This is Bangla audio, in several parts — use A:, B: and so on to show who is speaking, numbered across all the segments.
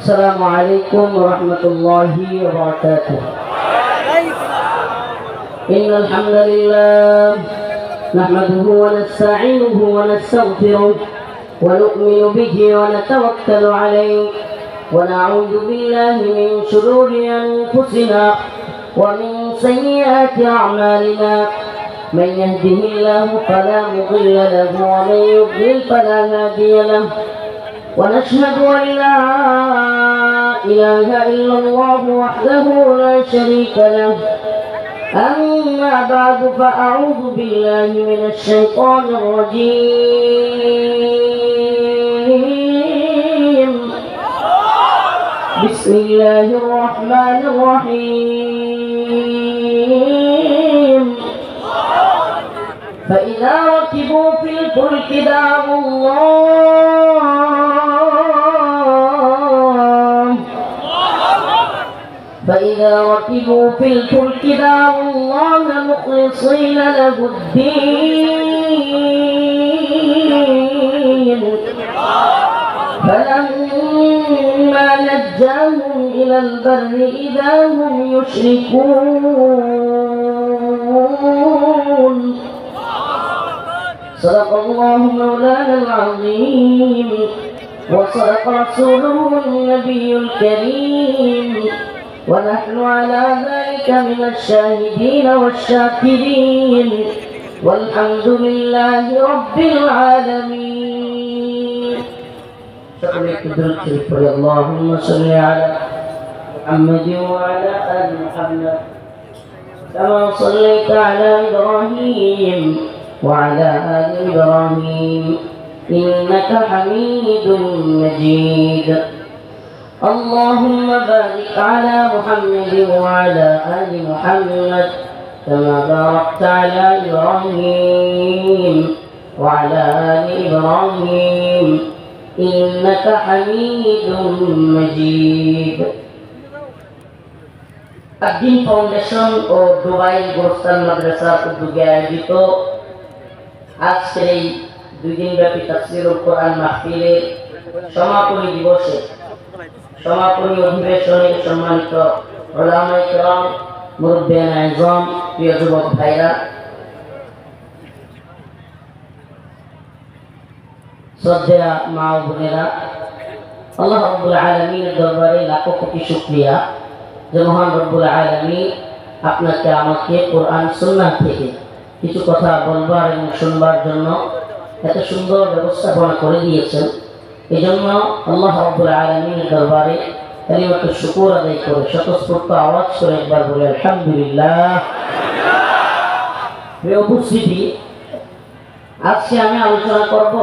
A: السلام عليكم ورحمة الله وبركاته. إن الحمد لله نحمده ونستعينه ونستغفره ونؤمن به ونتوكل عليه ونعوذ بالله من شرور أنفسنا ومن سيئات أعمالنا. من يهده الله فلا مضل له ومن يضلل فلا هادي له. ونشهد أن لا إله إلا الله وحده لا شريك له. أما بعد فأعوذ بالله من الشيطان الرجيم. بسم الله الرحمن الرحيم. فإذا ركبوا في الفلك دعوا الله مخلصين له الدين فلما نجاهم إلى البر إذا هم يشركون. صدق الله مولانا العظيم وصدق رسوله النبي الكريم ونحن على ذلك من الشاهدين والشاكرين والحمد لله رب العالمين. اللهم صل على محمد وعلى آل محمد كما صليت على إبراهيم وعلى آل إبراهيم إنك حميد مجيد. اللهم بارك على محمد وعلى آل محمد كما باركت على إبراهيم وعلى آل إبراهيم إنك حميد مجيد. الدين ফাউন্ডেশন ও দুবাই গোরস্তান মাদ্রাসার উদ্যোগে আয়োজিত আজকের এই 2 দিনব্যাপী তাফসীরুল কোরআন মাহফিলের সমাপনী দিবসে সমাপনী অধিবেশনে সম্মানিত উলামায়ে কেরাম, মুরব্বিয়ানে আযম, প্রিয় যুবক ভাইরা, শ্রদ্ধেয় মা ও বোনেরা, আল্লাহ রাব্বুল আলামিনের দরবারে লাখো কোটি শুকরিয়া যে মহান রব্বুল আলামিন আপনাকে আমাকে কোরআন সুন্নাহ থেকে কিছু কথা বলবার এবং শুনবার জন্য এত সুন্দর ব্যবস্থাপনা করে দিয়েছেন। এই জন্য আল্লাহ রাব্বুল আলামিনের দরবারে কালিমাতু শুকর আদায় করে স্বতঃস্ফূর্ত আওয়াজ করে একবার বলে আলহামদুলিল্লাহ। প্রিয় উপস্থিতি, আজকে আমি আলোচনা করব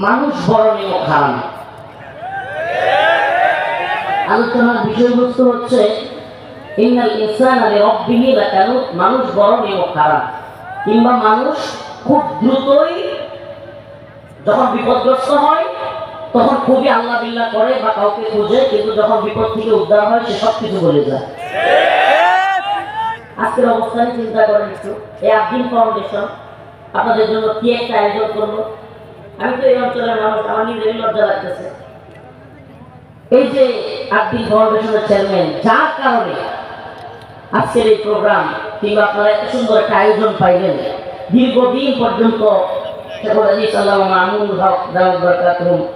A: মানুষ বড় নিয়ম খান। আলোচনার বিষয়বস্তু হচ্ছে ইন্নাল ইনসানা লিরাব্বিহি লাকানুত। মানুষ বড় নিয়ম খারাপ, কিংবা মানুষ খুব দ্রুতই যখন বিপদগ্রস্ত হয় তখন খুবই আল্লাহ বিল্লাহ করে বা কাউকে খুঁজে, কিন্তু যখন বিপদ থেকে উদ্ধার হয় সে সব কিছু বলে যায়। আজকের অবস্থানে চিন্তা করেন একটু, এই আব্দিন ফাউন্ডেশন আপনাদের জন্য কি একটা আয়োজন করলো। আমি তো এই অঞ্চলের মানুষ, আমার নিজের লজ্জা লাগতেছে। এই যে আব্দিন ফাউন্ডেশনের চেয়ারম্যান, যার কারণে আজকের এই প্রোগ্রাম কিংবা আপনারা এত সুন্দর একটা আয়োজন পাইলেন, দীর্ঘদিন পর্যন্ত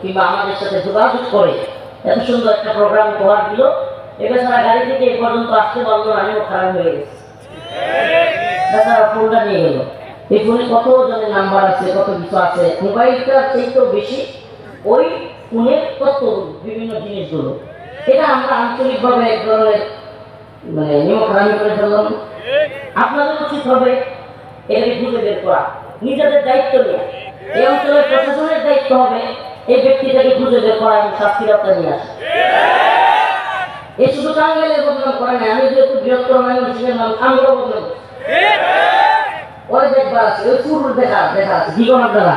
A: কিংবা আমাদের সাথে যোগাযোগ করে এত সুন্দর একটা প্রোগ্রাম উপহার দিল। এবার তারা গাড়ি থেকে এই পর্যন্ত আসতে পারলো, আমিও খারাপ হয়ে গেছি। তারা ফোনটা নিয়ে গেল, এই ফোনে কত জনের নাম্বার আছে, কত কিছু আছে, মোবাইলটার চাইতেও বেশি ওই ফোনের কত বিভিন্ন জিনিসগুলো। এটা আমরা আঞ্চলিকভাবে এক ধরনের নিয়ম খারাপি করে ফেললাম। আপনাদের উচিত হবে এটাকে খুঁজে বের করা, নিজেদের দায়িত্ব নিয়ে। এই অঞ্চলের প্রশাসনের দায়িত্ব হবে এই ব্যক্তিটাকে খুঁজে বের করা এবং শাস্তির আওতায় নিয়ে আসা। এই শুধু টাঙ্গাইলের বদনাম করে না, আমি যেহেতু বৃহত্তর মানুষের নাম আমরা বদনাম ওই দেখবার আছে, ওই পুরুষ দেখা আছে জীবন আপনারা।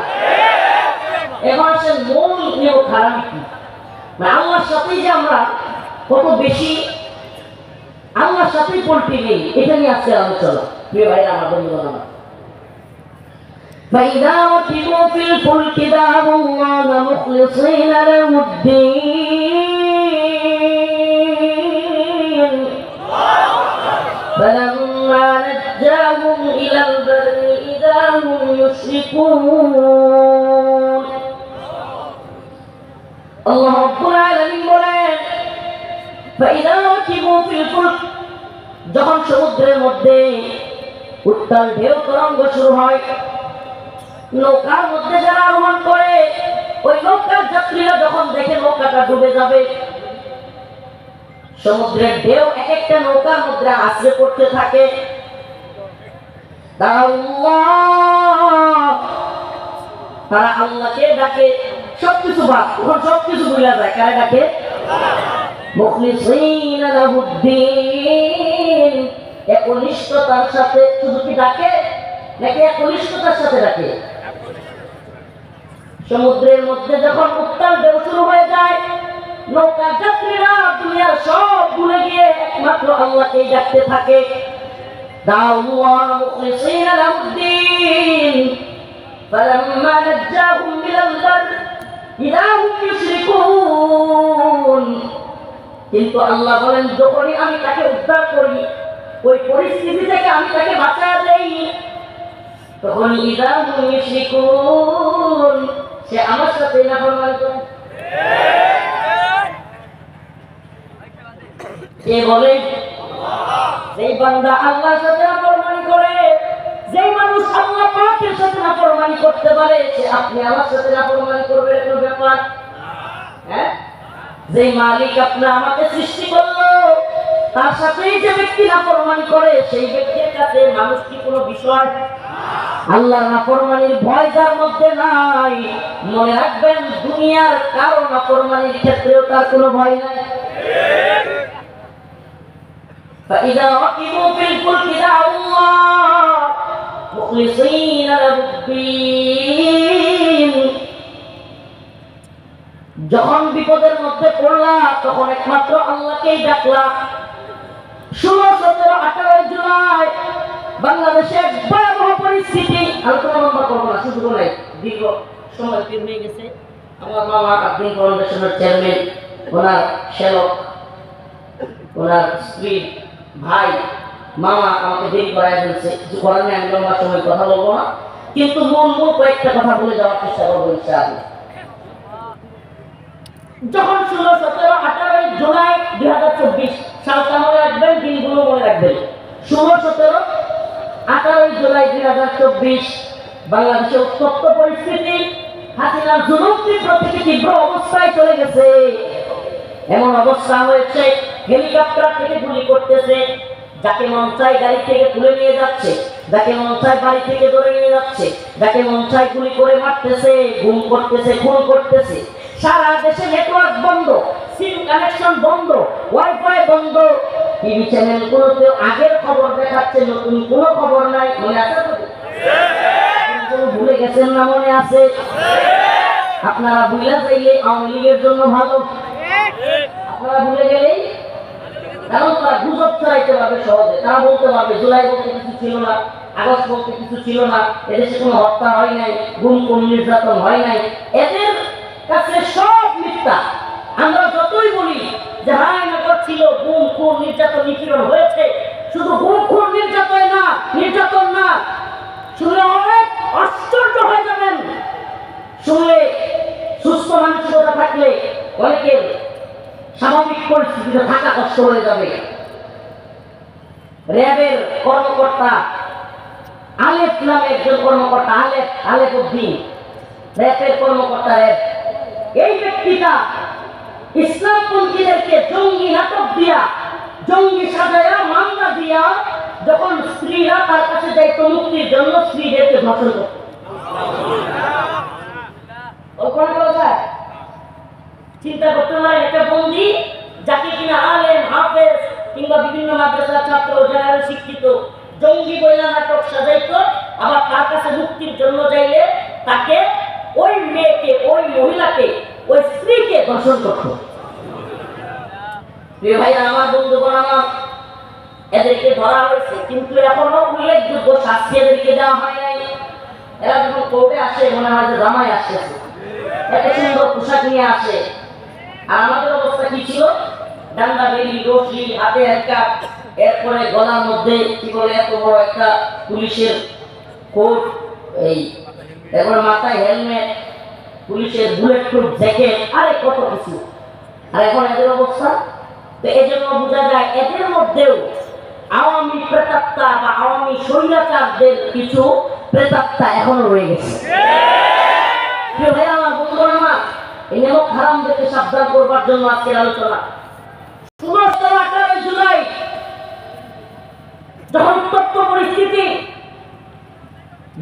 A: এখন সে মূল নিয়ম খারাপ কি, আল্লাহর সাথে যে আমরা কত বেশি আল্লাহর সাথেই পোল্ট্রি নেই, এটা নিয়ে আজকে আলোচনা। প্রিয় ভাইরা, আমার বন্ধুগণ, আমার فإذا ركبوا في الفلك دعوا الله مخلصين له الدين فلما نجاهم إلى البر إذا هم يشركون الله رب العالمين বলেন فإذا ركبوا في الفلك যখন সমুদ্রের মধ্যে উত্তাল ঢেউ তরঙ্গ শুরু হয় নৌকার মধ্যে যারা আরোহণ করে ওই নৌকার যাত্রীরা যখন দেখে নৌকাটা ডুবে যাবে সমুদ্রের ঢেউ এক একটা নৌকার মধ্যে আশ্রয় করতে থাকে তারা আল্লাহকে ডাকে সবকিছু বাদ তখন সবকিছু ভুলে যায় কারে ডাকে মুখলিসিনা লাহুদ্দিন একনিষ্ঠতার সাথে শুধু কি ডাকে নাকি একনিষ্ঠতার সাথে ডাকে সমুদ্রের মধ্যে যখন উত্তাল ঢেউ শুরু হয়ে যায় নৌকার যাত্রীরা দুনিয়ার সব ভুলে গিয়ে একমাত্র আল্লাহকে ডাকতে থাকে দাউল্লাহ মুখলিসিনা লাহুদ্দিন ফালাম্মা নাজ্জাহুম ইলাল বার ইযা হুম ইউশরিকুন কিন্তু আল্লাহ বলেন যখনই আমি তাকে উদ্ধার করি ওই পরিস্থিতি থেকে আমি তাকে বাঁচায় দেই তখন ইযা হুম ইউশরিকুন সে আমার সাথে নাফরমানি করে কে বলে যেই বান্দা আল্লাহর সাথে নাফরমানি করে যেই মানুষ আল্লাহ পাকের সাথে নাফরমানি করতে পারে সে আপনি আমার সাথে নাফরমানি করবে কোনো ব্যাপার হ্যাঁ যেই মালিক আপনি আমাকে সৃষ্টি করলো তার সাথেই যে ব্যক্তি নাফরমানি করে সেই ব্যক্তির কাছে মানুষ কি কোনো বিষয় আল্লাহর নাফরমানির ভয় যার মধ্যে নাই মনে রাখবেন দুনিয়ার কারো নাফরমানির ক্ষেত্রেও তার কোনো ভয় নাই فإذا ركبوا في الفلك دعوا الله مخلصين له الدين যখন বিপদের মধ্যে পড়লা তখন একমাত্র আল্লাহকেই ডাকলা 16, 17, 18 জুলাই বাংলাদেশে ভয়াবহ পরিস্থিতি আলোচনা লম্বা করবো না সুযোগ নাই দীর্ঘ সময় পের হয়ে গেছে আমার মামা আব্দুল ফাউন্ডেশনের চেয়ারম্যান ওনার সেবক ওনার স্ত্রী ভাই মামা আমাকে দেরি করায় ফেলছে কিছু করার নেই আমি লম্বা সময় কথা বলবো না কিন্তু মূল কয়েকটা কথা বলে যাওয়ার চেষ্টা করবো ইনশাআল্লাহ যখন 16, 17, 18 জুলাই 2024 সালটা মনে রাখবেন দিনগুলো মনে রাখবেন 16, 17, 18 জুলাই 2024 বাংলাদেশে উত্তপ্ত পরিস্থিতি হাসিনার জুলুম তীব্র থেকে তীব্র অবস্থায় চলে গেছে এমন অবস্থা হয়েছে হেলিকপ্টার থেকে গুলি করতেছে যাকে মন চায় গাড়ি থেকে তুলে নিয়ে যাচ্ছে যাকে মন চায় বাড়ি থেকে ধরে নিয়ে যাচ্ছে যাকে মন চায় গুলি করে মারতেছে গুম করতেছে খুন করতেছে সারা দেশে নেটওয়ার্ক বন্ধ সিম কানেকশন বন্ধ ওয়াইফাই বন্ধ টিভি চ্যানেলগুলোতে আগের খবর দেখাচ্ছে নতুন কোনো খবর নাই মনে আছে তো ভুলে গেছেন না মনে আছে আপনারা ভুলে যাইলে আওয়ামী লীগের জন্য ভালো আপনারা ভুলে গেলেই কারণ তারা গুজব ছড়াইতে পারবে সহজে তারা বলতে পারবে জুলাই বলতে কিছু ছিল না আগস্ট বলতে কিছু ছিল না এদেশে কোনো হত্যা হয় নাই গুম কোন নির্যাতন হয় নাই এদের কাছে সব মিথ্যা আমরা যতই বলি যে হায়নগর ছিল গুম খুন নির্যাতন নিপীড়ন হয়েছে শুধু গুম খুন নির্যাতন না শুনলে অনেক আশ্চর্য হয়ে যাবেন শুনলে সুস্থ মানসিকতা থাকলে অনেকের স্বাভাবিক পরিস্থিতিতে থাকা কষ্ট হয়ে যাবে র্যাবের কর্মকর্তা আলেফ নামে একজন কর্মকর্তা আলেফ উদ্দিন র্যাবের কর্মকর্তা র্যাব এই ব্যক্তিটা ইসলামপন্থীদেরকে জঙ্গি নাটক দিয়া জঙ্গি সাজায়া মামলা দিয়া যখন স্ত্রীরা তার কাছে যাইতো মুক্তির জন্য স্ত্রীদেরকে ধর্ষণ করত চিন্তা করতে পারেন একটা বন্দী যাকে কিনা আলেম হাফেজ কিংবা বিভিন্ন মাদ্রাসার ছাত্র যারা শিক্ষিত জঙ্গি বইলা নাটক সাজাইতো আবার তার কাছে মুক্তির জন্য যাইলে তাকে ওই মেয়েকে ওই মহিলাকে ওই স্ত্রীকে ধর্ষণ করতো ভাইয়া আমার বন্ধুগণ আমার এদেরকে ধরা হয়েছে কিন্তু এখনো উল্লেখযোগ্য শাস্তি এদেরকে দেওয়া হয় নাই এরা যখন কোর্টে আসে মনে হয় যে জামাই আসতেছে, এত সুন্দর পোশাক নিয়ে আসে। আর আমাদের অবস্থা কি ছিল? ডান্ডা বেরি, রশি, হাতে একটা, এরপরে গলার মধ্যে কি বলে এত বড় একটা পুলিশের কোট, এই এরপরে মাথায় হেলমেট, পুলিশের বুলেট প্রুফ জ্যাকেট, আরে কত কিছু। আর এখন এদের অবস্থা, তো এই জন্য বোঝা যায় এদের মধ্যেও আওয়ামী প্রেতাত্মা বা আওয়ামী স্বৈরাচারদের কিছু প্রেতাত্মা এখনো রয়ে গেছে। প্রিয় ভাই আমার, বন্ধুরা না, এই নেমক হারামদেরকে সাবধান করবার জন্য আজকের আলোচনা। 18 জুলাই যখন উত্তপ্ত পরিস্থিতি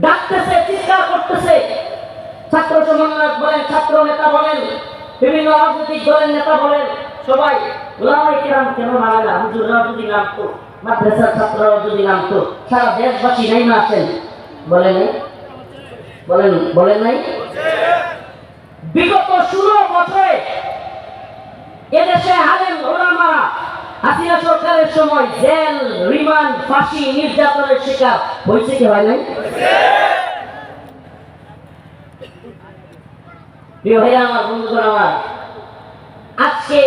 A: ডাকতেছে, চিৎকার করতেছে, ছাত্র সমন্বয়ক বলেন, ছাত্র নেতা বলেন, বিভিন্ন রাজনৈতিক দলের নেতা বলেন, সবাই ওলামায়ে কেরাম কেন মানে না, হুজুররা যদি নামতো, মাদ্রাসার ছাত্ররাও যদি নামতো, সারা দেশবাসী নাই না আসেন, বলেন নাই? বলেন নাই? বিগত 16 বছরে এদেশে আলেম ওলামারা হাসিনা সরকারের সময় জেল, রিমান্ড, ফাঁসি, নির্যাতনের শিকার হয়েছে কি হয় নাই? প্রিয় ভাইরা আমার, বন্ধুরা আমার, আজকে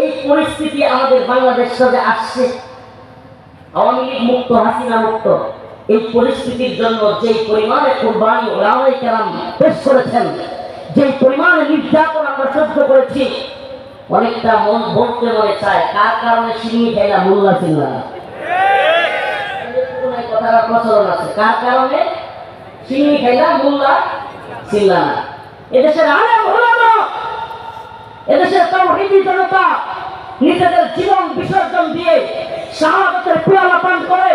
A: এই পরিস্থিতি আমাদের বাংলাদেশে যে আসছে, আওয়ামী লীগ মুক্ত, হাসিনা মুক্ত, এই পরিস্থিতির জন্য যে পরিমাণে কুরবানি ওলামায়ে কেরাম পেশ করেছেন, যে পরিমাণে নির্যাতন আমরা সহ্য করেছি, অনেকটা মন বলতে মনে চায় কার কারণে সিন্নি খাইলা মোল্লা ছিলা না। কথাটা প্রচলন আছে, কার কারণে সিন্নি খাইলা মোল্লা ছিলা না। এদেশের আলেম ওলামা, এদেশের তাওহীদি জনতা নিজেদের জীবন বিসর্জন দিয়ে শাহাদাতের পেয়ালা পান করে,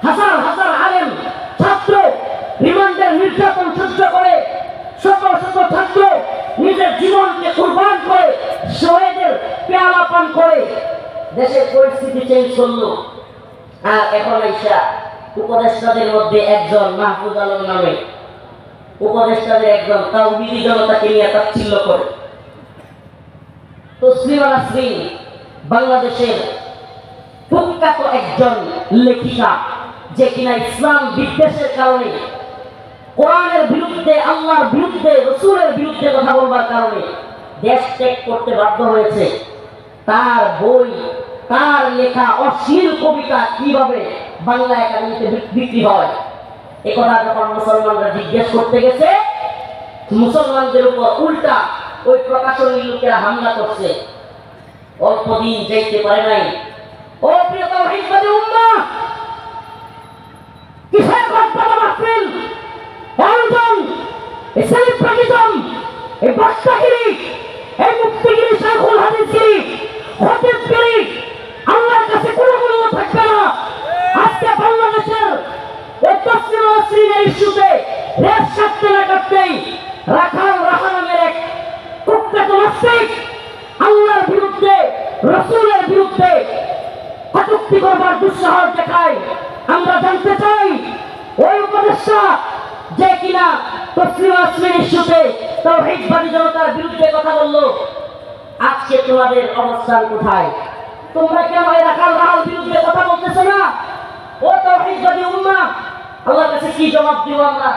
A: হাজার হাজার আলেম ছাত্র রিমান্ডের নির্যাতন সহ্য করে, শত শত ছাত্র নিজের জীবনকে কুরবান করে শহীদের পেয়ালা পান করে দেশের পরিস্থিতি চেঞ্জ করলো। আর এখন এসা উপদেষ্টাদের মধ্যে একজন মাহফুজ আলম নামে উপদেষ্টাদের একজন তাওহীদি জনতাকে নিয়ে তাচ্ছিল্য করে। তসলিমা নাসরিন বাংলাদেশের প্রখ্যাত একজন লেখিকা, যে কিনা ইসলাম বিদ্বেষের কারণে, কোরআনের বিরুদ্ধে, আল্লাহর বিরুদ্ধে, রাসূলের বিরুদ্ধে কথা বলবার কারণে দেশ ত্যাগ করতে বাধ্য হয়েছে। তার বই, তার লেখা অশ্লীল কবিতা কিভাবে বাংলা একাডেমিতে বিক্রি হয়, একথা যখন মুসলমানরা জিজ্ঞেস করতে গেছে, মুসলমানদের উপর উল্টা ওই প্রকাশনী লোকেরা হামলা করছে। অল্প দিন যাইতে পারে নাই, ও প্রিয় তাওহীদবাদী উম্মাহ, কিসের গড্ডা মাহফিল, আয়োজন, এই সেলিব্রিটিজম, এই বাদশাগিরি, এই মুফতিগিরি, শাইখুল হাদিসগিরি, খতিবগিরি, আল্লাহর কাছে কোনো মূল্য থাকবে না। আজকে বাংলাদেশের এই তসলিমা নাসরিনের ইস্যুতে রেশ কাটতে না কাটতেই রাখাল রাহা নামের এক কুখ্যাত নাস্তিক আল্লাহর বিরুদ্ধে, রাসূলের বিরুদ্ধে কটূক্তি করবার দুঃসাহস দেখায়। আমরা জানতে চাই, ওই উপদেষ্টা যে কিনা তসলিমা নাসরিনের ইস্যুতে তাওহীদবাদী জনতার বিরুদ্ধে কথা বললো, আজকে তোমাদের অবস্থান কোথায়? তোমরা কেন এই রাখাল রাহার বিরুদ্ধে কথা বলতেছো না? ও তাওহীদবাদী উম্মাহ, আল্লাহর কাছে কি জবাব দেব আমরা?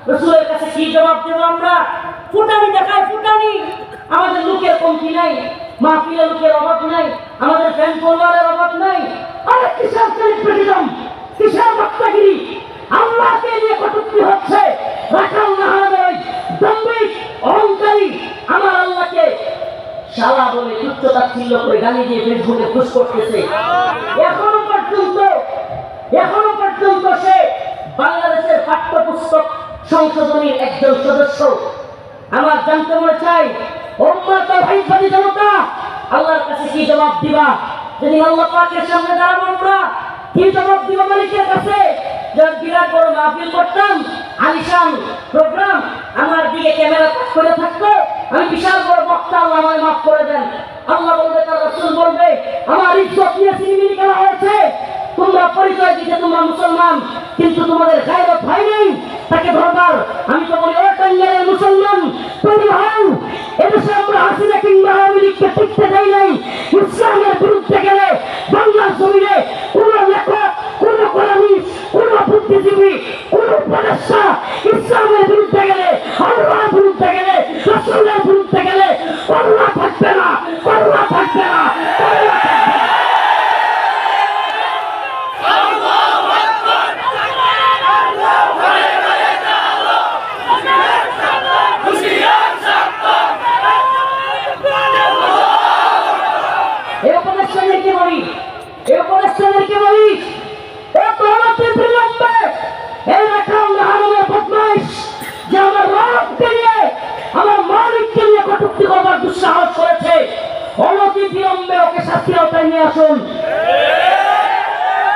A: রাসূলের কাছে কি জবাব দেব আমরা? ফুটানি দেখায় ফুটানি, আমাদের লোকের কমতি নাই, মাহফিলের লোকের অভাব নাই, আমাদের ফ্যান ফলোয়ারের অভাব নাই। আরে কিসের সেলিব্রিটিজম, কিসের বক্তাগিরি, আল্লাহকে নিয়ে কটূক্তি হচ্ছে। রাখাল রাহার দম্ভিক অহংকারী আমার আল্লাহকে শালা বলে তুচ্ছ-তাচ্ছিল্য করে গালি দিয়ে ফেসবুকে পোস্ট করতেছে। এখনো পর্যন্ত সে বাংলাদেশের পাঠ্যপুস্তক সংশোধনীর একজন সদস্য। আমার জানতে মনে চাই, উম্মাহ তাওহীদবাদী জনতা, আল্লাহর কাছে কি জবাব দিবা? যদি আল্লাহ পাকের সামনে দাঁড়াবো আমরা, কি জবাব দিব মালিকের কাছে? যখন বিরাট বড় মাহফিল করতাম, আলিশান প্রোগ্রাম, আমার দিকে ক্যামেরা করে থাকতো, আমি বিশাল বড় বক্তা, আল্লাহ আমায় মাফ করে দেন। আল্লাহ বলবে, তার রাসূল বলবে, আমার ইজ্জত নিয়ে সিনেমিনি করা হয়েছে, তোমরা পরিচয় দিতে তোমরা মুসলমান, কিন্তু তোমাদের গায়রত হয় নাই তাকে ধরবার। আমি তো বলি, ও টাঙ্গাইলের মুসলমান, তৈরি হও। এদেশে আমরা হাসিনা কিংবা আওয়ামী লীগকে টিকতে দেই নাই। ইসলামের বিরুদ্ধে গেলে বাংলার জমিনে কোন লেখক, কোন কলামিস্ট, কোন বুদ্ধিজীবী, কোন উপদেষ্টা বলি, এই উপদেষ্টাদেরকে বলি, এই রাখাল রাহানের বদমাইশ যে আমার রবকে নিয়ে, আমার মালিককে নিয়ে কটূক্তি করবার দুঃসাহস করেছে, অনতি বিলম্বে ওকে শাস্তির আওতায় নিয়ে আসুন।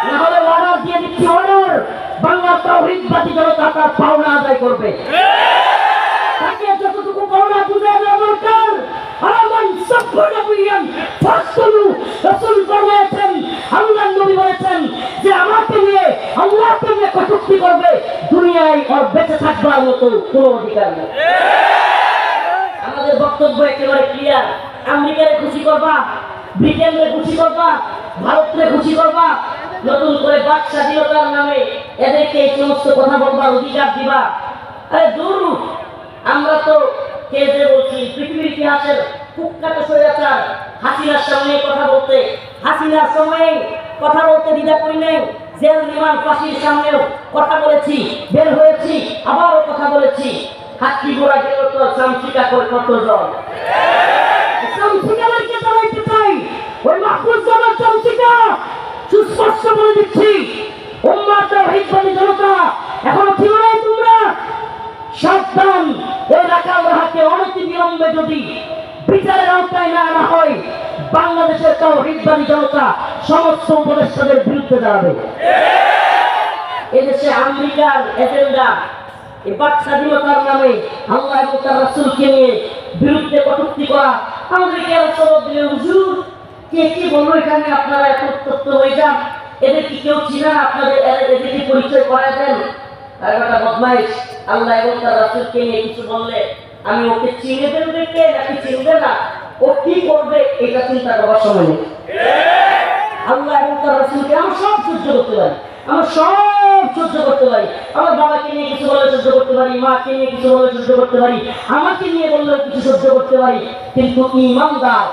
A: নাহলে অর্ডার দিয়ে দিচ্ছি, অর্ডার, বাংলার তাওহীদবাদী জনতা তার পাওনা আদায় করবে। তাকে যতটুকু পাওনা বুঝে দেওয়া দরকার। আমান সাফরাবিয়ান ফাসলু, রাসূল ফরমায়েছেন, আল্লাহর নবী বলেছেন যে আমাকে নিয়ে, আল্লাহকে নিয়ে কটূক্তি করবে, দুনিয়ায় আর বেঁচে থাকবার মতো কোনো অধিকার নেই। আমাদের বক্তব্য একেবারে ক্লিয়ার। আমেরিকারে খুশি করবা, ব্রিটেনরে খুশি করবা, ভারতরে খুশি করবা, নতুন করে বাক স্বাধীনতার নামে এদেরকে এই সমস্ত কথা বলবার অধিকার দিবা। আরে দূর, আমরা তো কে যে বলছি, পৃথিবীর ইতিহাসের কুখ্যাত স্বৈরাচার হাসিনার সামনে কথা বলতে, হাসিনার সময়ে কথা বলতে দ্বিধা করি নাই। জেল রিমান্ড ফাঁসির সামনেও কথা বলেছি, বের হয়েছি, আবারও কথা বলেছি। হাতি ঘোড়া গেল তো চামচিকা করে কতজন, চামচিকাদেরকে চালাইতে চাই। ওই মাহফুজ জামার চামচিকা সুস্পষ্ট বলে দিচ্ছি, উম্মাহ তাওহীদবাদী জনতা এখনো ঠিক নাই তোমরা, সাবধান। এই রাখাল রাহাকে অনতি বিলম্বে যদি বিচারের আওতায় না আনা হয়, বাংলাদেশের তাওহীদবাদী জনতা সমস্ত উপদেষ্টাদের বিরুদ্ধে দাঁড়াবে। এদেশে আমেরিকার এজেন্ডা, এই বাক স্বাধীনতার নামে আল্লাহ এবং তার রাসূলকে নিয়ে বিরুদ্ধে কটূক্তি করা। আমাদেরকে সবক দিলে, হুজুর কে কি বললো এখানে, আপনারা এত তথ্য হয়ে যান, এদের কি কেউ চিনেন, আপনাদের এদেরকে পরিচয় করা দেন। আর একটা বদমাইশ আল্লাহ এবং তার রাসূলকে নিয়ে কিছু বললে আমি ওকে চিনে দেব দেখে নাকি চিনবে না, ও কি করবে এটা চিন্তা করার সময় নেই। আল্লাহ এবং তার রাসূলকে আমি সব সহ্য করতে পারি, আমার সব সহ্য করতে পারি। আমার বাবাকে নিয়ে কিছু বলে সহ্য করতে পারি, মাকে নিয়ে কিছু বলে সহ্য করতে পারি, আমাকে নিয়ে বললেও কিছু সহ্য করতে পারি। কিন্তু ঈমানদার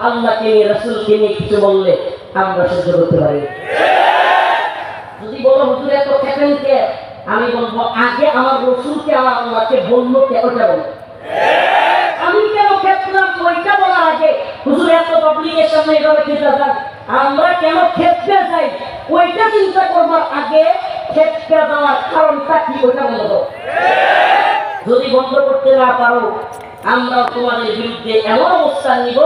A: আল্লাহকে নিয়ে, রাসূলকে নিয়ে কিছু বললে আমরা সহ্য করতে পারি। যদি বলো হুজুর এত খেতেন কে, আমি বলবো আগে আমার রাসূলকে, আমার আল্লাহকে বললো কে, ওটা বলো। আমি কেন খেতলাম ওইটা বলার আগে, হুজুর এত পাবলিকের সামনে এভাবে খেতে যান, আমরা কেন খেতে যাই ওইটা চিন্তা করবার আগে খেতে যাওয়ার কারণটা কি ওইটা বলবো। যদি বন্ধ করতে না পারো, আমরা তোমাদের বিরুদ্ধে এমন অবস্থান নিব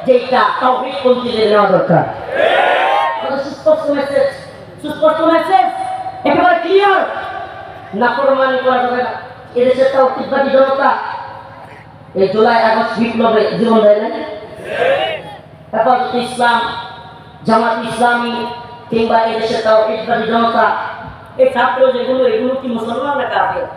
A: যেটা তাওহীদপন্থীদের নেওয়া দরকার। সুস্পষ্ট মেসেজ, সুস্পষ্ট মেসেজ, একেবারে ক্লিয়ার। নাফরমানি করা যাবে না। এদেশের তাওহীদবাদী জনতা এই জুলাই আগস্ট বিপ্লবে জীবন দেয় না। হেফাজতে ইসলাম, জামাত ইসলামী কিংবা এদেশের তাওহীদবাদী জনতা, এই ছাত্র যেগুলো, এগুলো কি মুসলমান না কাফের?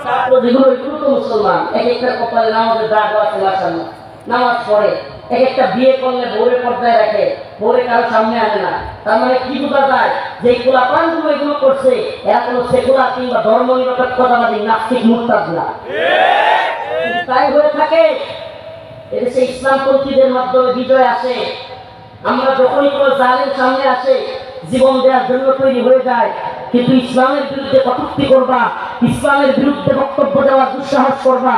A: ছাত্র যেগুলো, এগুলো তো মুসলমান। এক একটা কপালে নামাজের দাগ আছে, মাশাআল্লাহ, নামাজ পড়ে। এক একটা বিয়ে করলে বউরের পর্দায় রাখে, বউরে কারো সামনে আনে না। তার মানে কি বোঝা যায় যে এই কুলাপানগুলো এগুলো করছে, এরা কোনো সেকুলার কিংবা ধর্ম নিরপেক্ষতাবাদী নাস্তিক মুরতাদ না। তাই হয়ে থাকে এদেশে ইসলামপন্থীদের মাধ্যমে বিজয় আসে। আমরা যখনই কোনো জালেম সামনে আসে, জীবন দেওয়ার জন্য তৈরি হয়ে যায়। কিন্তু ইসলামের বিরুদ্ধে কটূক্তি করবা, ইসলামের বিরুদ্ধে বক্তব্য দেওয়ার দুঃসাহস করবা,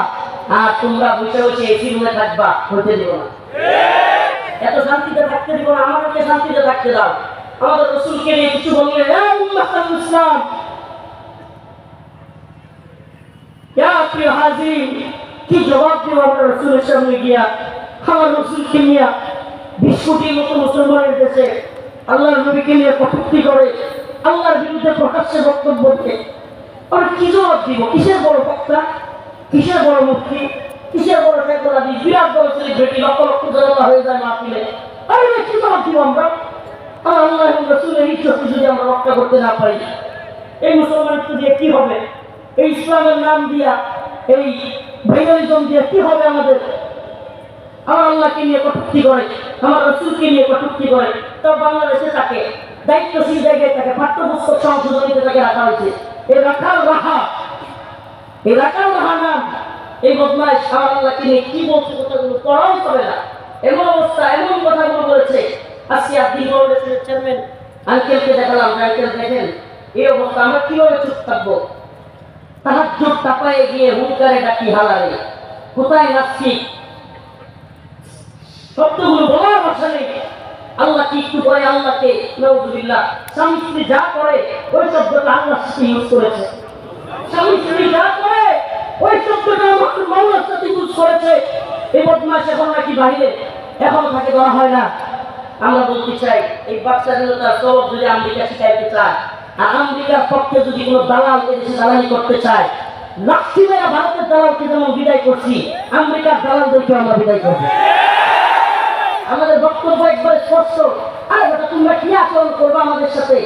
A: আর তোমরা বসে বসে এসি রুমে থাকবা, হইতে দিব না। এত শান্তিতে থাকতে দিব না, আমাদেরকে শান্তিতে থাকতে দাও। আমাদের রাসূলকে নিয়ে কিছু বললে, ইসলাম কি জবাব দেব আমরা রাসূলের সামনে গিয়া? আমার রাসূলকে নিয়ে 20 কোটির মতো মুসলমানের দেশে আল্লাহর নবীকে নিয়ে কটূক্তি করে, আল্লাহর বিরুদ্ধে প্রকাশ্যে বক্তব্য দেয়, আমরা কি জবাব দিব? কিসের বড় বক্তা, কিসের বড় মুফতি, কিসের বড় ফেকলাদি, বিরাট বড় সেলিব্রিটি, লক্ষ লক্ষ জনতা হয়ে যায় মাহফিলে, আরে কি জবাব দিব আমরা? আর আল্লাহ এবং রাসূলের ইজ্জত যদি আমরা রক্ষা করতে না পারি, এই মুসলমানিত্ব দিয়ে কি হবে? এই ইসলামের নাম দিয়া, এই ভাইরালিজম দিয়ে কি হবে আমাদের? আমার আল্লাহকে নিয়ে কটূক্তি করে, আমার রাসূলকে নিয়ে কটূক্তি করে, তো বাংলাদেশে তাকে দায়িত্বশীল জায়গায় তাকে পাঠ্যপুস্তক সংশোধনীতে তাকে রাখা হয়েছে। এই রাখাল রাহা, এই রাখাল রাহা নাম, এই বদমাইশ আমার আল্লাহকে নিয়ে কি বলছে, কথাগুলো পড়াও করে না। এমন অবস্থা, এমন কথাগুলো বলেছে। আজকে আপনি বাংলাদেশের চেয়ারম্যান আঙ্কেলকে দেখালাম, আঙ্কেল দেখেন এই অবস্থা, আমরা কিভাবে চুপ থাকবো? তাহাজ্জুদ তাপায়ে গিয়ে হুঙ্কারে ডাকি হালারে, কোথায় নাস্তিক? শব্দগুলো বলার ভাষা নেই। আল্লাহ কি একটু পরে আল্লাহকে নাউযুবিল্লাহ স্বামী স্ত্রী যা করে ওই শব্দটা আল্লাহর সাথে ইউজ করেছে। স্বামী স্ত্রী যা করে ওই শব্দটা মাওলার সাথে ইউজ করেছে। এই বদমাশ এখন নাকি বাহিরে এখন তাকে ধরা হয় না। আমরা বলতে চাই এই বাচ্চা স্বাধীনতার সবক যদি আমেরিকা শিখাইতে চায় আর আমেরিকার পক্ষে যদি কোনো দালাল এদেশে দালালি করতে চায়, লাক্ষিমেরা ভারতের দালালকে যেমন বিদায় করছি, আমেরিকার দালালদেরকে আমরা বিদায় করবো। আমাদের বক্তব্য একবারে স্পষ্ট। আরে বেটা তোমরা কি আচরণ করবো আমাদের সাথে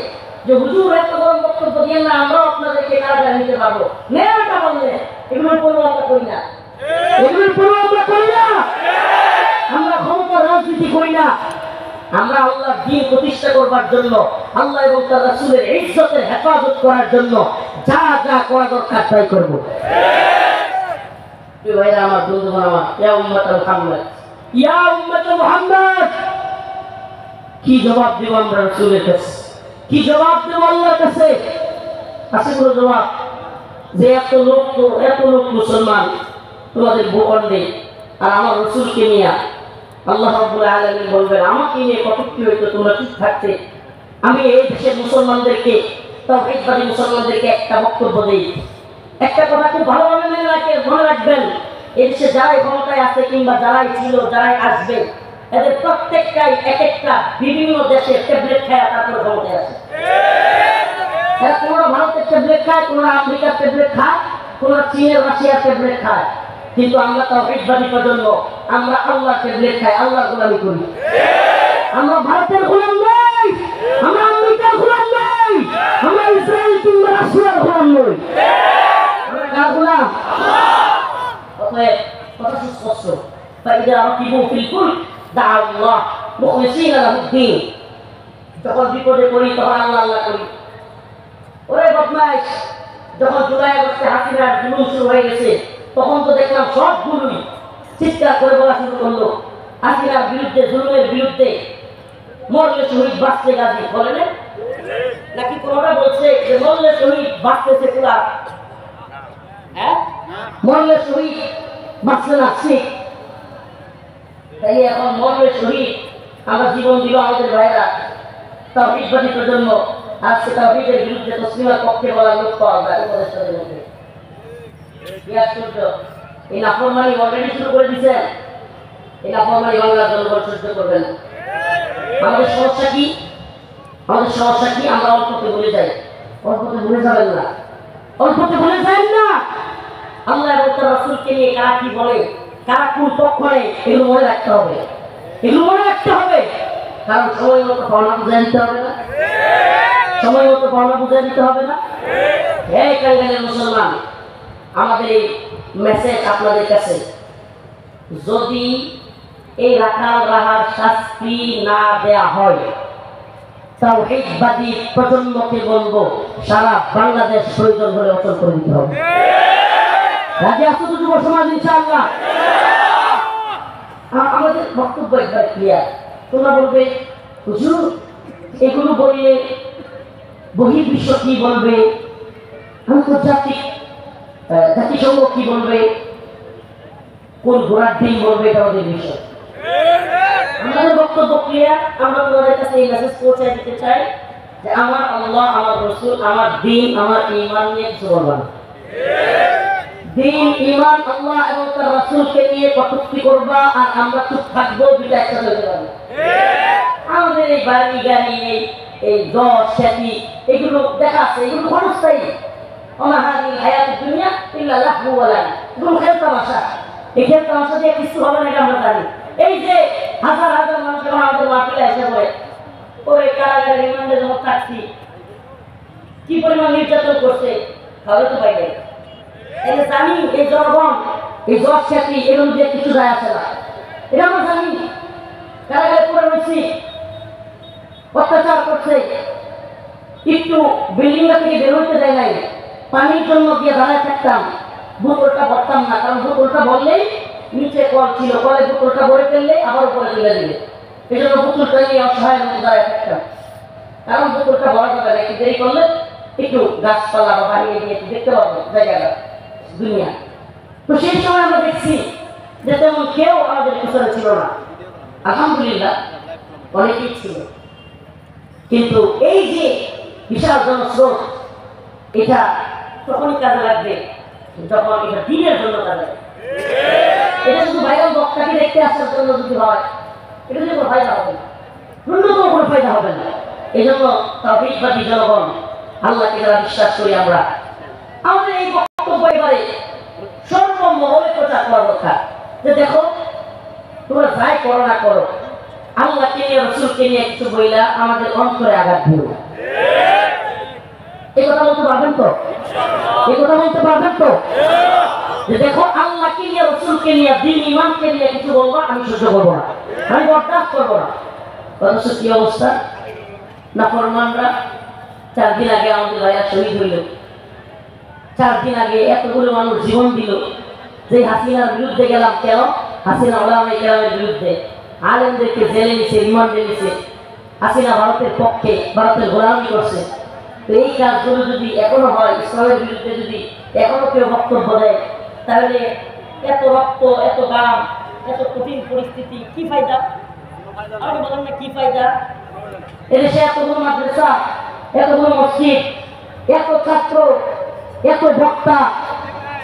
A: যে হুজুর এত বড় বক্তব্য দিয়ে না আমরাও আপনাদেরকে কারাগারে নিতে পারবো? মেয়েটা বললে এগুলোর কোনো আমরা করি না, এগুলোর কোনো আমরা করি না। আমরা ক্ষমতার রাজনীতি করি না। আমরা আল্লাহর দ্বীন প্রতিষ্ঠা করবার জন্য, আল্লাহ এবং তার রাসূলের ইজ্জতের হেফাজত করার জন্য যা যা করা দরকার তাই করবো। ভাইরা আমার, বন্ধুগণ আমার, ইয়া উম্মাতুল মুহাম্মদ, ইয়া উম্মাতুল মুহাম্মদ, কি জবাব দেব আমরা রাসূলের কাছে? কি জবাব দেব আল্লাহর কাছে? আছে কোনো জবাব? যে এত লোক মুসলমান তোমাদের ভূখণ্ডে, আর আমার রাসূলকে নিয়ে আল্লাহ রাব্বুল আলামিন বলবেন আমাকে নিয়ে কটূক্তি হইতো তোমরা চুপ থাকতে। আমি এই দেশের মুসলমানদেরকে, তাওহীদবাদী মুসলমানদেরকে একটা বক্তব্য দেই। একটা কথা খুব ভালোভাবে মনে রাখবেন, এই দেশে যারাই ক্ষমতায় আছে কিংবা যারাই ছিল, যারাই আসবে, এদের প্রত্যেকটাই এক একটা বিভিন্ন দেশের ট্যাবলেট খায় তারপর ক্ষমতায় আছে। এরা কোনোটা ভারতের ট্যাবলেট খায়, কোনোটা আমেরিকার ট্যাবলেট খায়, কোনোটা চীনের রাশিয়ার ট্যাবলেট খায়। কিন্তু আমরা তাওহীদবাদী প্রজন্ম, আমরা আল্লাহর ট্যাবলেট খাই, আল্লাহর গোলামি করি। আমরা ভারতের গোলাম নই, আমরা আমেরিকার গোলাম নই, আমরা ইসরায়েল কিংবা রাশিয়ার গোলাম নই। আমরা কার গোলাম? অতএব কথা সুস্পষ্ট, ফাইদা রাকিবু ফিল ফুলক দা'আ আল্লাহ মুখলিসিনা লাহুদ্দিন। যখন বিপদে পড়ি তখন আল্লাহ আল্লাহ করি। ওরে বদমাইশ, যখন জুলাই আগস্টে হাসিনার জুলুম শুরু হয়ে গেছে তখন তো দেখলাম সবগুলোই চিৎকার করে বলা শুরু করলো হাসিনার বিরুদ্ধে, জুলুমের বিরুদ্ধে। মরলে শহীদ বাঁচতে গাজী, বলে না? নাকি কোনোটা বলছে যে মরলে শহীদ বাঁচতেছে পুরা? হ্যাঁ, মরলে শহীদ বাঁচতে না শিখ। তাই এখন মরলে শহীদ আমরা জীবন দিল আমাদের ভাইরা তাওহীদবাদী প্রজন্ম। আজকে তাওহীদের বিরুদ্ধে তসলিমার পক্ষে বলার লোক পাওয়া যায় উপদেষ্টাদের মধ্যে। এই নাফরমানি অলরেডি শুরু করে দিচ্ছেন। এই নাফরমানি বাংলার জনগণ সহ্য করবে না। আমাদের সমস্যা কি? আমাদের সমস্যা কি? আমরা অল্পতে ভুলে যাই। অল্পতে ভুলে যাবেন না, অল্পতে ভুলে যাবেন না। আল্লাহ এবং তার রাসূলকে নিয়ে কারা কি বলে, কারা কোন পক্ষ নেয়, এগুলো মনে রাখতে হবে, এগুলো মনে রাখতে হবে। কারণ সময় মতো পাওনা বুঝাই দিতে হবে না, সময় মতো পাওনা বুঝাই দিতে হবে না। এই কাঙ্গালের মুসলমান, আমাদের এই মেসেজ আপনাদের কাছে, যদি এই রাখাল রাহার শাস্তি না দেয়া হয়, তাওহীদবাদী প্রজন্মকে বলবো সারা বাংলাদেশ প্রয়োজন হলে অচল করে দিতে হবে। রাজি আছো তো যুব সমাজ? ইনশাআল্লাহ। আমাদের বক্তব্য একবার ক্লিয়ার। তোমরা বলবে হুজুর এগুলো বললে বহির্বিশ্ব কি বলবে, আন্তর্জাতিক জাতিসংঘ কি বলবে, কোন ঘোড়ার দিন বলবে, এটা ওদের বিষয়। আমাদের বক্তব্য ক্লিয়ার। আমরা তোমাদের কাছে এই মেসেজ পৌঁছে দিতে চাই যে আমার আল্লাহ, আমার রাসূল, আমার দ্বীন, আমার ঈমান নিয়ে কিছু বলবেন। দ্বীন, ঈমান, আল্লাহ এবং তার রাসূলকে নিয়ে কটূক্তি করবা আর আমরা চুপ থাকবো, দুইটা একসাথে হতে পারবে। আমাদের এই বাড়ি গাড়ি, এই দশ খ্যাতি, এগুলো দেখা আছে, এগুলো ক্ষণস্থায়ী। অনাহারি হায়াত দুনিয়া ইল্লা লাহু ওয়া লাইব, এগুলো খেল তামাশা। এই খেল তামাশা দিয়ে কিছু হবে না, এটা আমরা জানি। এই যে হাজার হাজার মানুষ আমাদের মাহফিলে এসে পড়ে, ওই কারাগারে রিমান্ডে যখন থাকছি কি পরিমাণ নির্যাতন করছে তাহলে তো পাইবে। এটা জানি, এই জনগণ, এই দশ খ্যাতি, এগুলো দিয়ে কিছু যায় আসে না, এটা আমরা জানি। কারাগারে পড়ে রয়েছি, অত্যাচার করছে, একটু বিল্ডিং থেকে বের হইতে দেয় নাই, পানির জন্য গিয়ে দাঁড়ায় থাকতাম, বোতলটা ভরতাম না, কারণ বোতলটা ভরলেই নিচে কল ছিল, কলে বোতলটা ভরে ফেললে আবার উপরে তুলে দিবে। এই জন্য বোতলটা নিয়ে অসহায় মতো দাঁড়ায় থাকতাম, কারণ বোতলটা ভরা যাবে না, একটু দেরি করলে একটু গাছপালা বা বাড়িয়ে দিয়ে দেখতে পাবো জায়গাটা, দুনিয়া। তো সেই সময় আমরা দেখছি যে তেমন কেউ আমাদের পিছনে ছিল না। আলহামদুলিল্লাহ অনেকেই ছিল, কিন্তু এই যে বিশাল জনস্রোত, এটা তখনই কাজে লাগবে যখন এটা দিনের জন্য কাজে লাগবে। এটা শুধু ভাইরাল বক্তাকে দেখতে আসার জন্য যদি হয়, এটা যদি কোনো ফায়দা হবে না, ন্যূনতম কোনো ফায়দা হবে না। এই জন্য তাওহীদবাদী জনগণ, আল্লাহকে যারা বিশ্বাস করি আমরা, আমাদের এই বক্তব্য এবারে সর্বমহলে প্রচার করা দরকার যে দেখো, তোমরা যাই করো না করো, আল্লাহকে নিয়ে রাসূলকে নিয়ে কিছু বইলা আমাদের অন্তরে আঘাত দিও। এই কথা বলতে পারবেন তো? এই কথা বলতে পারবেন তো? যে দেখো, আল্লাহকে নিয়ে রাসূলকে নিয়ে দ্বীন ইমানকে নিয়ে কিছু বলবা, আমি সহ্য করবো না, আমি বরদাস্ত করবো না। অথচ কি অবস্থা, নাফরমানরা 4 দিন আগে আমাদের ভাইয়া শহীদ হইল, 4 দিন আগে এতগুলো মানুষ জীবন দিল। যে হাসিনার বিরুদ্ধে গেলাম, কেন? হাসিনা ওলামায়ে কেরামের বিরুদ্ধে, আলেমদেরকে জেলে নিছে, রিমান্ডে নিছে। হাসিনা ভারতের পক্ষে, ভারতের গোলামি করছে। তো এই কাজগুলো যদি এখনো হয়, ইসলামের বিরুদ্ধে যদি এখনো কেউ বক্তব্য দেয়, তাহলে এত রক্ত, এত গাম, এত কঠিন পরিস্থিতি, কি ফায়দা? আমি বলেন না, কি ফায়দা? এদেশে এতগুলো মাদ্রাসা, এতগুলো মসজিদ, এত ছাত্র, এত বক্তা,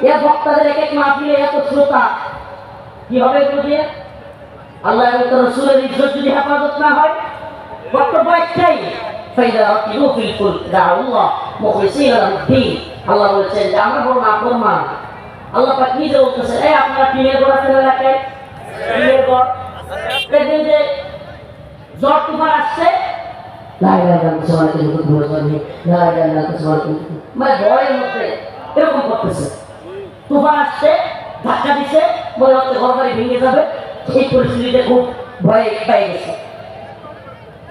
A: এ বক্তাদের এক এক মাহফিলে এত শ্রোতা, কি হবে এগুলো দিয়ে? আল্লাহ এবং তার রাসূলের ইজ্জত যদি হেফাজত না হয়, বক্তব্য একটাই, ফাইদা রাকিবু ফিল ফুলক দাউল্লাহ মুখলিসিনা লাহুদ্দিন। আল্লাহ বলেছেন যে আমরা বড় নাফরমান। আল্লাহ পাক নিজে বলতেছেন, এই আপনারা টিনের ঘর আছেন এলাকায়, টিনের ঘর, দেখবেন যে ঝড় তুফান আসছে, লা ইলাহা ইল্লাল্লাহ, মানে ভয়ের মধ্যে এরকম করতেছে, তুফান আসছে, ধাক্কা দিচ্ছে, মনে হচ্ছে ঘর বাড়ি ভেঙে যাবে। এই পরিস্থিতিতে খুব ভয় পেয়ে গেছে।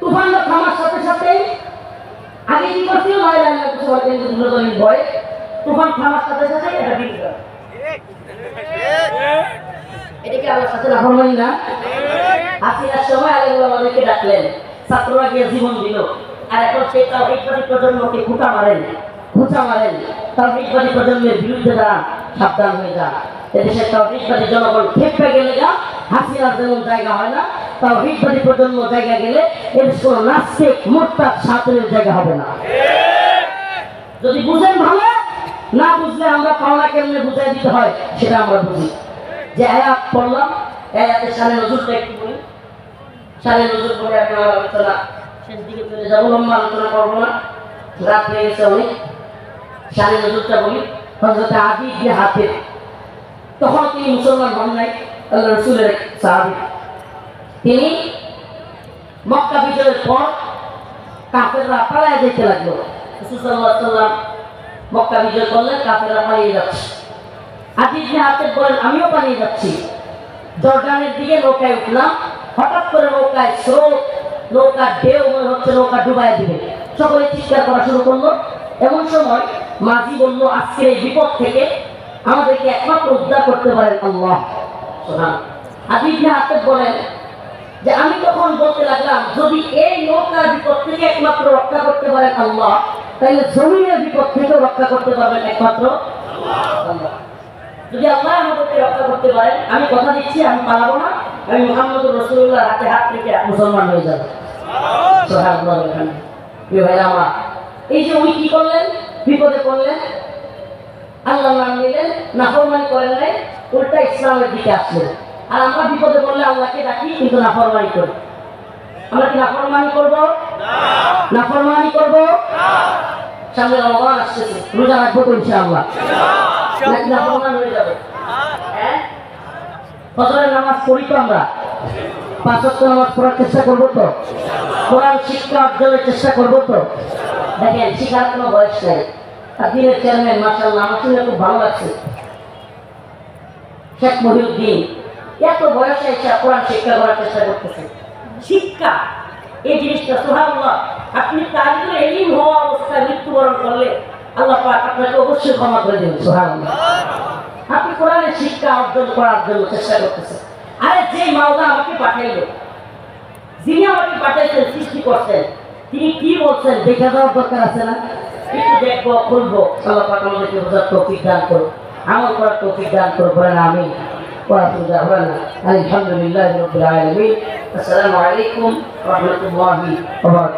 A: তুফানটা থামার সাথে সাথেই আগে কি করছিল, লা ইলাহা ইল্লাল্লাহ ভয়, তুফান থামার সাথে সাথে এটা ভেঙে যাবে। এটা কি আল্লাহর সাথে নাফরমানি না? হাসিনার সময় আলেমুল আমাদেরকে ডাকলেন, ছাত্ররা গিয়ে জীবন দিল, আর এখন সেই তাওহীদবাদী প্রজন্মকে ঘুঁটা মারেন। তাওহীদবাদী প্রজন্মের বিরুদ্ধে যারা, সাবধান হয়ে যান। এদেশের তাওহীদবাদী জনগণ খেপে গেলে যা হাসিনার যেমন জায়গা হয় না, তাওহীদবাদী প্রজন্ম জায়গা গেলে এর কোনো নাস্তিক মুরতাদ শাতিরের জায়গা হবে না। যদি বুঝেন ভালো, না বুঝলে আমরা পাওনা কেমনে বুঝাই দিতে হয় সেটা আমরা বুঝি। যে আয়াত পড়লাম, আয়াতের শানে নজরুলটা একটু বলি। শানে নজরুল পড়ে আমি আমার আলোচনা শেষ দিকে চলে যাবো, লম্বা আলোচনা করবো না, রাত হয়ে গেছে অনেক। শানে নজরুলটা বলি। হযরত আদী ইবনে হাতিম, তখন তিনি মুসলমান হন নাই, আল্লাহর রাসূলের সাহাবী। তিনি মক্কা বিজয়ের পর কাফেররা পালায় যেতে লাগলো। রাসূল সাল্লাল্লাহু আলাইহি ওয়াসাল্লাম মক্কা বিজয় করলেন, কাফেররা পালিয়ে যাচ্ছে। আদী ইবনে হাতিম বলেন, আমিও পালিয়ে যাচ্ছি। জর্ডানের দিকে নৌকায় উঠলাম, হঠাৎ করে নৌকায় স্রোত, নৌকার ঢেউ, মনে হচ্ছে নৌকা ডুবাই দিবে। সকলে চিৎকার করা শুরু করলো। এমন সময় মাঝি বলল, আজকের এই বিপদ থেকে আমাদেরকে একমাত্র উদ্ধার করতে পারেন আল্লাহ। আদী ইবনে হাতিম বলেন যে আমি তখন বলতে লাগলাম, যদি এই নৌকার বিপদ থেকে একমাত্র রক্ষা করতে পারেন আল্লাহ, তাহলে জমিনের বিপদ থেকে রক্ষা করতে পারবেন একমাত্র আল্লাহ। যদি আল্লাহ আমাদেরকে রক্ষা করতে পারেন, আমি কথা দিচ্ছি, আমি পালাবো না, আমি মুহাম্মদুর রাসূলুল্লাহর হাতে হাত রেখে মুসলমান হয়ে যাব। সুবহানাল্লাহ। প্রিয় ভাইরা আমার, এই যে উনি কি করলেন, বিপদে পড়লেন, আল্লাহর নাম নিলেন, নাফরমানি করেন নাই, উল্টা ইসলামের দিকে আসলেন। আর আমরা বিপদে পড়লে আল্লাহকে ডাকি, কিন্তু নাফরমানি করি। আমরা কি নাফরমানি করব? নাফরমানি করব? সামনে রমজান আসতেছে, রোজা রাখবো তো ইনশাআল্লাহ, নাকি নাফরমান হয়ে যাবে? হ্যাঁ, ফজরের নামাজ পড়ি তো আমরা, 5 ওয়াক্ত নামাজ পড়ার চেষ্টা করবো তো, কোরআন শিক্ষা অর্জনের চেষ্টা করবো তো। দেখেন, শিখার কোনো বয়স নাই। আর দিনের চেয়ারম্যান, মাশাআল্লাহ, আমার শুনে খুব ভালো লাগছে, শেখ মহিউদ্দিন এত বয়সে এসে কোরআন শিক্ষা করার চেষ্টা করতেছে। শিক্ষা এই জিনিসটা, সুবহানাল্লাহ, আপনি তালিবুল ইলম হওয়া অবস্থায় মৃত্যুবরণ করলে আল্লাহ পাক আপনাকে অবশ্যই ক্ষমা করে দেবেন। সুবহানাল্লাহ। আপনি কোরআনের শিক্ষা অর্জন করার জন্য চেষ্টা করতেছেন। আরে যে মাওলা আমাকে পাঠাইলো, যিনি আমাকে পাঠাইছেন, সৃষ্টি করছেন, তিনি কি বলছেন দেখে যাওয়ার দরকার আছে না? একটু দেখবো, খুলবো। আল্লাহ পাক আমাদেরকে বোঝার তৌফিক দান করুন, আমল করার তৌফিক দান করুন, বলেন আমিন। وآخر دعوانا الحمد لله رب العالمين. السلام عليكم ورحمة الله وبركاته.